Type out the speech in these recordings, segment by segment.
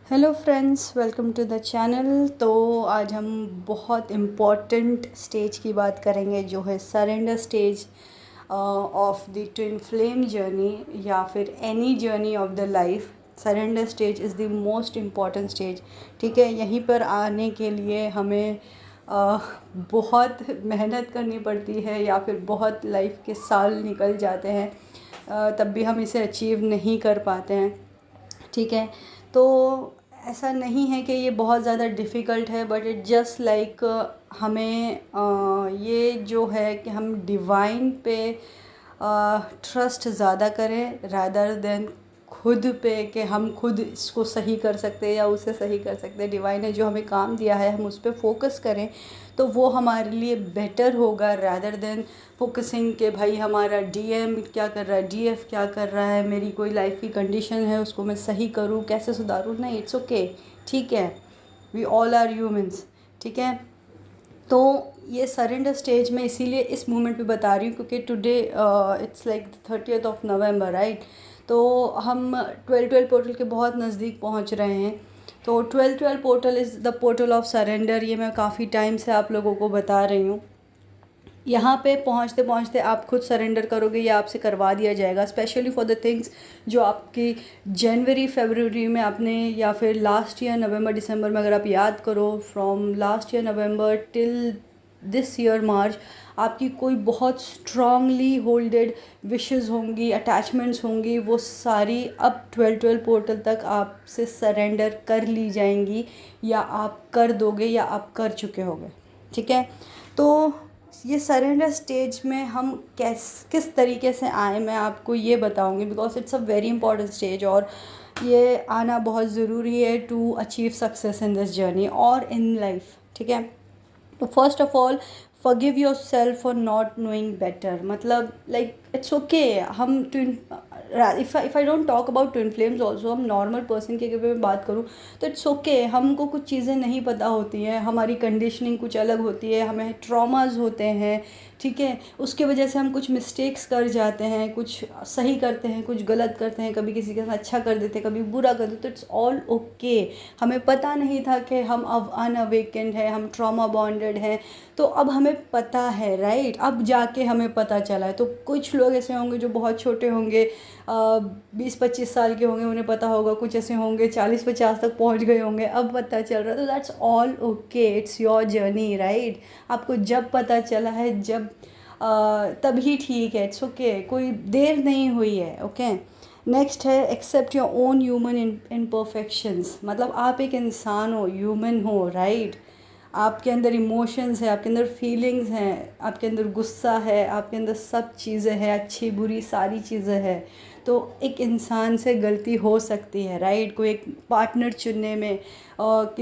Hello friends, welcome to the channel. तो आज हम बहुत इम्पॉर्टेंट स्टेज की बात करेंगे जो है surrender stage of the twin flame journey या फिर any journey of the life. Surrender stage is the most important stage. ठीक है, यहीं पर आने के लिए हमें बहुत मेहनत करनी पड़ती है या फिर बहुत लाइफ के साल निकल जाते हैं, तब भी हम इसे अचीव नहीं कर पाते हैं। ठीक है, तो ऐसा नहीं है कि ये बहुत ज़्यादा डिफ़िकल्ट है, बट इट जस्ट लाइक हमें ये जो है कि हम डिवाइन पे ट्रस्ट ज़्यादा करें रादर देन खुद पे कि हम खुद इसको सही कर सकते हैं या उसे सही कर सकते हैं। डिवाइन ने जो हमें काम दिया है हम उस पर फोकस करें तो वो हमारे लिए बेटर होगा रादर देन फोकसिंग के भाई हमारा डीएम क्या कर रहा है, डीएफ क्या कर रहा है, मेरी कोई लाइफ की कंडीशन है उसको मैं सही करूँ, कैसे सुधारूँ। नहीं, इट्स ओके, ठीक है, वी ऑल आर ह्यूमंस। ठीक है, तो ये सरेंडर स्टेज में इसीलिए इस मोमेंट पे बता रही हूँ क्योंकि today it's like 30th November, right. तो हम 12 पोर्टल के बहुत नज़दीक पहुँच रहे हैं। तो 12 portal is the portal of surrender. ये मैं काफ़ी टाइम से आप लोगों को बता रही हूँ। यहाँ पे पहुँचते पहुँचते आप खुद सरेंडर करोगे या आपसे करवा दिया जाएगा, स्पेशली फॉर द थिंग्स जो आपकी जनवरी फरवरी में आपने या फिर लास्ट ईयर नवंबर दिसंबर में अगर आप याद करो, from last year November till this year March आपकी कोई बहुत स्ट्रांगली होल्डेड विशेस होंगी, अटैचमेंट्स होंगी, वो सारी अब 12 पोर्टल तक आपसे सरेंडर कर ली जाएंगी या आप कर दोगे या आप कर चुके होगे। ठीक है, तो ये सरेंडर स्टेज में हम किस तरीके से आए मैं आपको ये बताऊंगी because it's a very important stage और ये आना बहुत ज़रूरी है to achieve success in this journey और इन लाइफ। ठीक है, तो first of all forgive yourself for not knowing better. मतलब लाइक इट्स ओके, हम twin if I don't talk about twin flames also, हम नॉर्मल पर्सन की अगर मैं बात करूँ तो इट्स ओके, हमको कुछ चीज़ें नहीं पता होती हैं, हमारी कंडीशनिंग कुछ अलग होती है, हमें ट्रॉमाज होते हैं। ठीक है, उसके वजह से हम कुछ मिस्टेक्स कर जाते हैं, कुछ सही करते हैं, कुछ गलत करते हैं, कभी किसी के साथ अच्छा कर देते हैं, कभी बुरा कर देते, तो इट्स ऑल ओके। हमें पता नहीं था कि हम अब अनअवेकेंड है, हम ट्रॉमा बॉन्डेड हैं, तो अब हमें पता है, राइट। अब जाके हमें पता चला है। तो कुछ लोग ऐसे होंगे जो बहुत छोटे होंगे, 20-25 साल के होंगे, उन्हें पता होगा, कुछ ऐसे होंगे 40-50 तक पहुंच गए होंगे, अब पता चल रहा है, तो that's all okay, it's your journey, right. आपको जब पता चला है जब तभी ठीक है, इट्स ओके, कोई देर नहीं हुई है। ओके, नेक्स्ट है accept your own human imperfections. मतलब आप एक इंसान हो, ह्यूमन हो, राइट। आपके अंदर इमोशंस है, आपके अंदर फीलिंग्स हैं, आपके अंदर गुस्सा है, आपके अंदर सब चीज़ें हैं, अच्छी बुरी सारी चीज़ें हैं। तो एक इंसान से गलती हो सकती है, राइट। कोई एक पार्टनर चुनने में और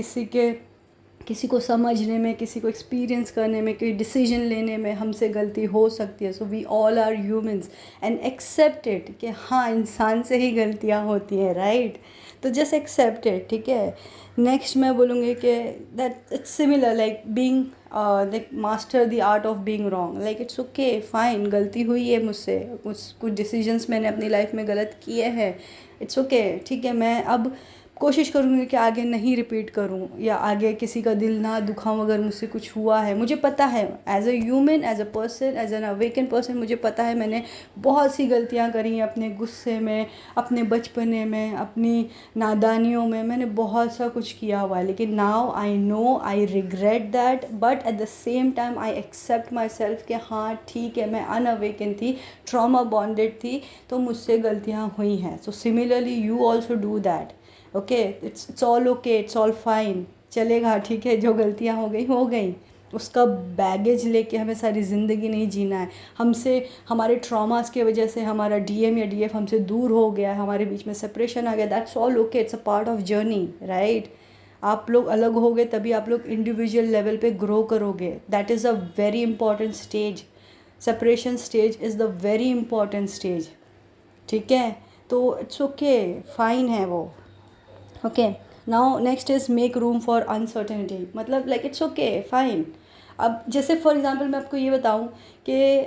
किसी को समझने में, किसी को एक्सपीरियंस करने में, कोई डिसीजन लेने में हमसे गलती हो सकती है। So we all are humans and accept it कि हाँ, इंसान से ही गलतियाँ होती हैं, राइट। तो जस्ट एक्सेप्ट इट। ठीक है, नेक्स्ट मैं बोलूँगी कि that it's similar like being like master the art of being wrong. Like it's okay, fine, गलती हुई है मुझसे, कुछ डिसीजंस मैंने अपनी लाइफ में गलत किए हैं, इट्स ओके। ठीक है, मैं अब कोशिश करूँगी कि आगे नहीं रिपीट करूँ या आगे किसी का दिल ना दुखाऊँ अगर मुझसे कुछ हुआ है। मुझे पता है as a human, as a person, as an awaken person, मुझे पता है मैंने बहुत सी गलतियाँ करी हैं अपने गुस्से में, अपने बचपने में, अपनी नादानियों में, मैंने बहुत सा कुछ किया हुआ है। लेकिन now I know I regret that, but at the same time I accept myself कि हाँ ठीक है, मैं अनअवेकन थी, ट्रॉमा बॉन्डेड थी, तो मुझसे गलतियाँ हुई हैं। So similarly you also do that. Okay, it's all okay, it's all fine, चलेगा। ठीक है, जो गलतियाँ हो गई, उसका बैगेज लेके हमें सारी ज़िंदगी नहीं जीना है। हमसे हमारे ट्रॉमास की वजह से हमारा डीएम या डीएफ हमसे दूर हो गया है, हमारे बीच में सेपरेशन आ गया, that's all okay, it's a part of journey, right. आप लोग अलग हो गए तभी आप लोग इंडिविजुअल लेवल पे ग्रो करोगे। That is a very important stage. Separation stage is the very important stage. ठीक है, तो इट्स ओके, फाइन है वो। Okay, now next is make room for uncertainty. मतलब लाइक इट्स ओके, फाइन। अब जैसे फॉर एग्जांपल मैं आपको ये बताऊं कि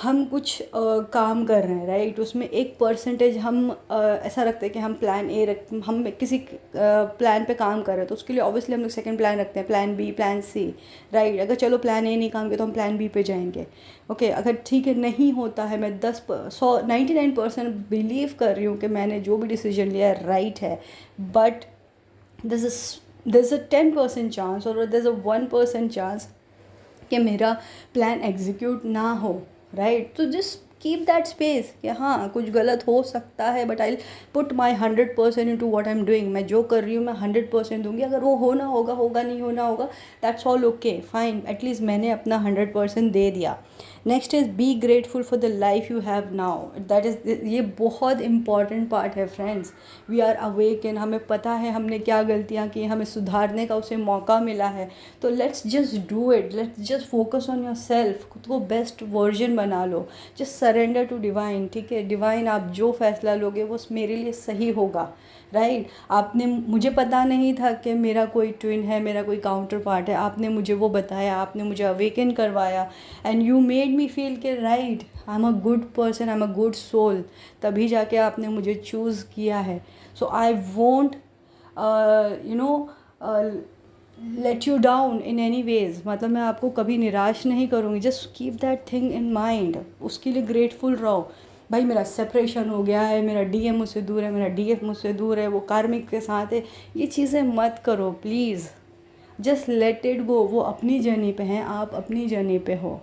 हम कुछ काम कर रहे हैं, राइट, उसमें एक परसेंटेज हम ऐसा रखते हैं कि हम प्लान ए रख हम किसी प्लान पे काम कर रहे हैं, तो उसके लिए ऑब्वियसली हम लोग सेकंड प्लान रखते हैं, plan B, plan C, right. अगर चलो प्लान ए नहीं काम किया तो हम प्लान बी पे जाएंगे। ओके, अगर ठीक है नहीं होता है, मैं 99% बिलीव कर रही हूँ कि मैंने जो भी डिसीजन लिया है राइट है, बट there's a 10% चांस और there's a 1% चांस कि मेरा प्लान एग्जीक्यूट ना हो, राइट। तो जस्ट कीप दैट स्पेस कि हाँ कुछ गलत हो सकता है, but I put my 100% into what I am doing. मैं जो कर रही हूँ मैं 100% दूंगी। अगर वो होना होगा होगा, नहीं होना होगा, that's all okay, fine, at least मैंने अपना 100% दे दिया। Next is B grateful for the life you have now. That is, ये बहुत इंपॉर्टेंट पार्ट है फ्रेंड्स। वी आर अवेकन, हमें पता है हमने क्या गलतियाँ की, हमें सुधारने का उसे मौका मिला है, तो let's just do it, let's just focus on your self. खुद को बेस्ट वर्जन बना लो, जस्ट सरेंडर टू डिवाइन। ठीक है, डिवाइन आप जो फैसला लोगे वो मेरे लिए सही होगा, राइट। आपने, मुझे पता नहीं था कि मेरा कोई ट्विन है, मेरा कोई काउंटर पार्ट है, आपने मुझे वो बताया, आपने मुझे अवेकन करवाया, and you made me feel के right, I am a good person, I am a good soul. तभी जाके आपने मुझे चूज़ किया है। So I won't let you down in any ways. मतलब मैं आपको कभी निराश नहीं करूँगी। Just keep that thing in mind, उसके लिए ग्रेटफुल रहो। भाई मेरा सेपरेशन हो गया है, मेरा डीएम मुझसे दूर है, मेरा डीएफ मुझसे दूर है, वो कार्मिक के साथ है, ये चीज़ें मत करो please. Just let it go. वो अपनी जर्नी पे हैं, आप अपनी जर्नी पे हो।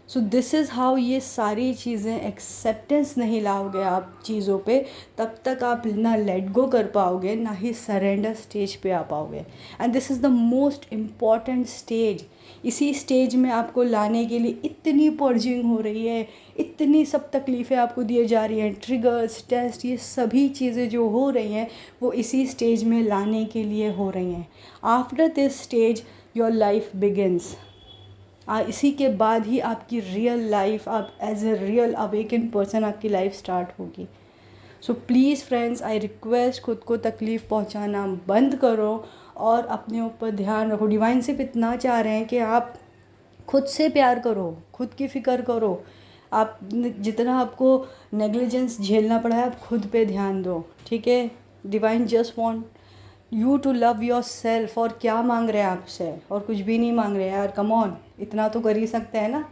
So this is how. ये सारी चीज़ें, एक्सेप्टेंस नहीं लाओगे आप चीज़ों पे, तब तक आप ना लेट गो कर पाओगे, ना ही सरेंडर स्टेज पे आ पाओगे। And this is the most important stage. इसी स्टेज में आपको लाने के लिए इतनी पर्जिंग हो रही है, इतनी सब तकलीफ़ें आपको दिए जा रही हैं, ट्रिगर्स, टेस्ट, ये सभी चीज़ें जो हो रही हैं वो इसी स्टेज में लाने के लिए हो रही हैं। After this stage your life begins. इसी के बाद ही आपकी रियल लाइफ, आप as a real awaken person आपकी लाइफ स्टार्ट होगी। So please friends, I request, खुद को तकलीफ़ पहुंचाना बंद करो और अपने ऊपर ध्यान रखो। डिवाइन सिर्फ इतना चाह रहे हैं कि आप खुद से प्यार करो, खुद की फ़िक्र करो। आप जितना आपको नेग्लिजेंस झेलना पड़ा है, आप खुद पे ध्यान दो, ठीक है। Divine just want you to love yourself. और क्या मांग रहे हैं आपसे? और कुछ भी नहीं मांग रहे यार, कम ऑन, इतना तो कर ही सकते हैं ना,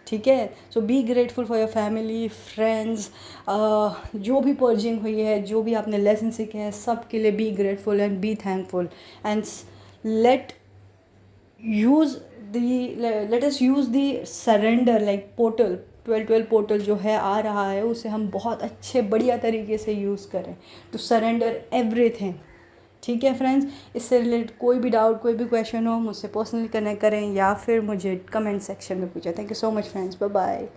ठीक है। So be grateful for your family, friends, जो भी पर्जिंग हुई है, जो भी आपने लेसन सीखे हैं, सब के लिए be grateful and be thankful. And let let us use the surrender like portal, 12 portal जो है आ रहा है, उसे हम बहुत अच्छे बढ़िया तरीके से यूज़ करें टू सरेंडर एवरीथिंग। ठीक है फ्रेंड्स, इससे रिलेटेड कोई भी डाउट, कोई भी क्वेश्चन हो, मुझसे पर्सनली कनेक्ट करें या फिर मुझे कमेंट सेक्शन में पूछें। Thank you so much friends, bye bye.